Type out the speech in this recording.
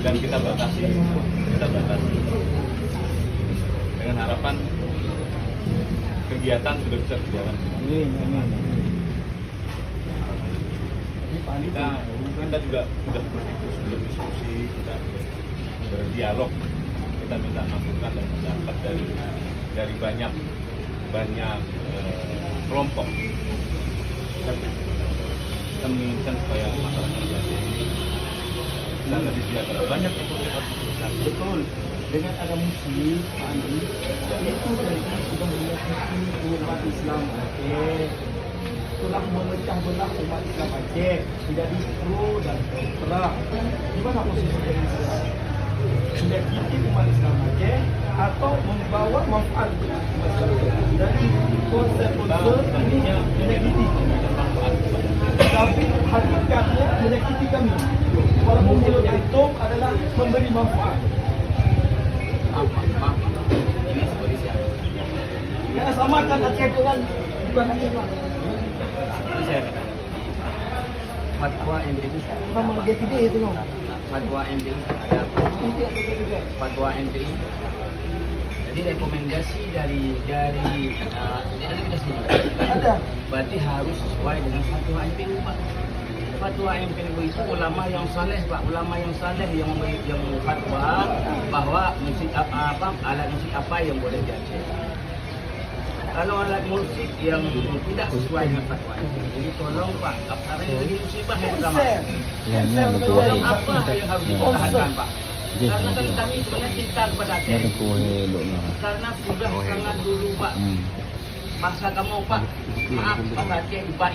dan kita batasi dengan harapan kegiatan sudah bisa berjalan. Kita juga sudah berdiskusi, kita berdialog, kita minta masukan dan pendapat dari banyak kelompok. Kita menginginkan supaya masyarakat ini bisa lebih sejahtera. Banyak ekosistem Betul. Dengan ada musik, Pak Andi, itu berarti sudah menyakiti umat Islam Aceh. Telah memecah belah umat Islam Aceh menjadi pro dan kontra. Gimana posisi Indonesia? Menyakiti umat Islam Aceh atau membawa manfaat umat Islam Aceh? Dari konsep-konsep ini menyakiti. Tapi hakikatnya menyakiti kami. Walaupun mulut itu adalah memberi manfaat. Ini seperti siapa? Ya samakan Aceh dengan bukan Aceh Pak. Saya katakan fatwa MPI Sama GTD itu loh. fatwa MPI ada fatwa MPI. Jadi rekomendasi dari rekomendasi Ada. berarti harus sesuai dengan fatwa MPI Pak. Fatwa MPI itu ulama yang saleh Pak, ulama yang saleh yang fatwa bahwa musik alat musik apa yang boleh diaceh. Kalau alat musik yang tidak sesuai dengan fatwa ini, jadi tolong Pak, apa yang jadi musibah yang pertama. Tolong apa yang harus dipertahankan Pak? Karena kan kami sebenarnya cinta kepada Aceh. Karena sudah sangat dulu Pak. Masa kamu Pak, maaf Pak Aceh, Pak